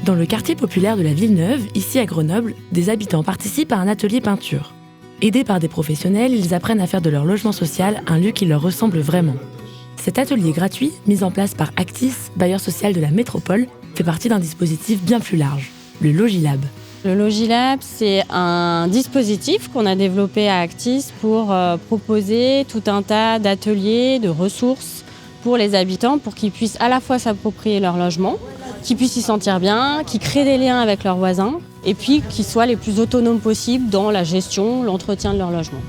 Dans le quartier populaire de la Villeneuve, ici à Grenoble, des habitants participent à un atelier peinture. Aidés par des professionnels, ils apprennent à faire de leur logement social un lieu qui leur ressemble vraiment. Cet atelier gratuit, mis en place par Actis, bailleur social de la métropole, fait partie d'un dispositif bien plus large, le Logilab. Le Logilab, c'est un dispositif qu'on a développé à Actis pour proposer tout un tas d'ateliers, de ressources pour les habitants, pour qu'ils puissent à la fois s'approprier leur logement, qu'ils puissent s'y sentir bien, qu'ils créent des liens avec leurs voisins, et puis qu'ils soient les plus autonomes possibles dans la gestion, l'entretien de leur logement.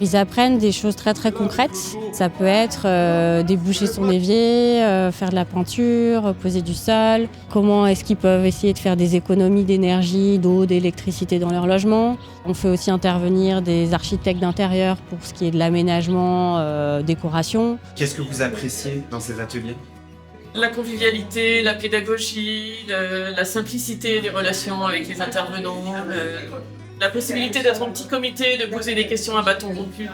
Ils apprennent des choses très très concrètes. Ça peut être déboucher son évier, faire de la peinture, poser du sol. Comment est-ce qu'ils peuvent essayer de faire des économies d'énergie, d'eau, d'électricité dans leur logement. On fait aussi intervenir des architectes d'intérieur pour ce qui est de l'aménagement, décoration. Qu'est-ce que vous appréciez dans ces ateliers ? La convivialité, la pédagogie, la simplicité des relations avec les intervenants, la possibilité d'être en petit comité, de poser des questions à bâton rompu.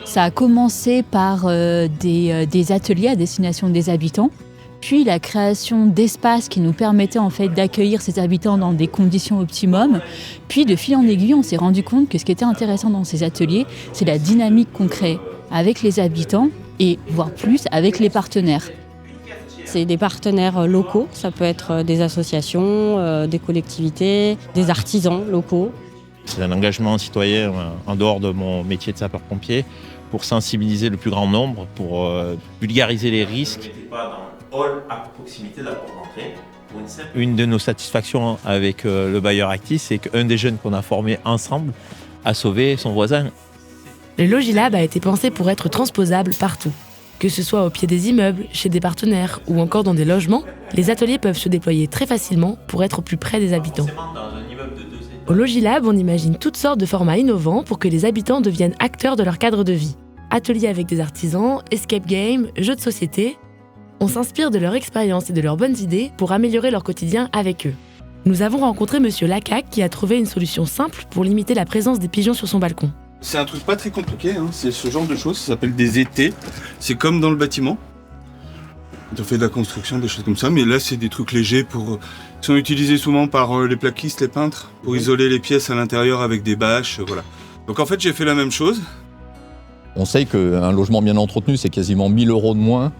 Ça a commencé par des ateliers à destination des habitants, puis la création d'espaces qui nous permettaient en fait d'accueillir ces habitants dans des conditions optimum. Puis de fil en aiguille, on s'est rendu compte que ce qui était intéressant dans ces ateliers, c'est la dynamique qu'on crée avec les habitants et voire plus avec les partenaires. C'est des partenaires locaux, ça peut être des associations, des collectivités, des artisans locaux. C'est un engagement citoyen en dehors de mon métier de sapeur-pompier pour sensibiliser le plus grand nombre, pour vulgariser les risques. Une de nos satisfactions avec le bailleur Actis, c'est qu'un des jeunes qu'on a formés ensemble a sauvé son voisin. Le Logilab a été pensé pour être transposable partout. Que ce soit au pied des immeubles, chez des partenaires ou encore dans des logements, les ateliers peuvent se déployer très facilement pour être au plus près des habitants. Au Logilab, on imagine toutes sortes de formats innovants pour que les habitants deviennent acteurs de leur cadre de vie. Ateliers avec des artisans, escape game, jeux de société. On s'inspire de leur expérience et de leurs bonnes idées pour améliorer leur quotidien avec eux. Nous avons rencontré Monsieur Lacac qui a trouvé une solution simple pour limiter la présence des pigeons sur son balcon. C'est un truc pas très compliqué, hein. C'est ce genre de choses, ça s'appelle des étais. C'est comme dans le bâtiment. On fait de la construction, des choses comme ça, mais là c'est des trucs légers qui sont utilisés souvent par les plaquistes, les peintres, pour isoler les pièces à l'intérieur avec des bâches, voilà. Donc en fait j'ai fait la même chose. On sait qu'un logement bien entretenu, c'est quasiment 1 000 € de moins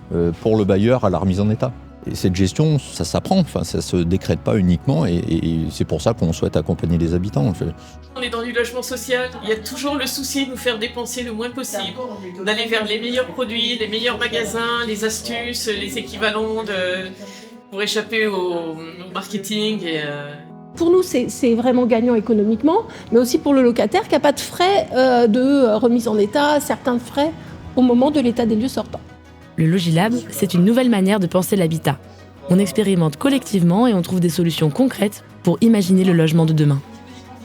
pour le bailleur à la remise en état. Et cette gestion, ça s'apprend, enfin, ça ne se décrète pas uniquement et c'est pour ça qu'on souhaite accompagner les habitants. On est dans du logement social, il y a toujours le souci de nous faire dépenser le moins possible, d'aller vers les meilleurs produits, les meilleurs magasins, les astuces, les équivalents pour échapper au marketing. Pour nous, c'est vraiment gagnant économiquement, mais aussi pour le locataire qui n'a pas de frais de remise en état, certains frais au moment de l'état des lieux sortant. Le Logilab, c'est une nouvelle manière de penser l'habitat. On expérimente collectivement et on trouve des solutions concrètes pour imaginer le logement de demain.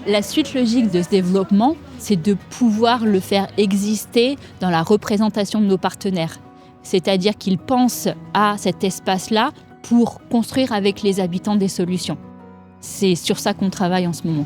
La suite logique de ce développement, c'est de pouvoir le faire exister dans la représentation de nos partenaires. C'est-à-dire qu'ils pensent à cet espace-là pour construire avec les habitants des solutions. C'est sur ça qu'on travaille en ce moment.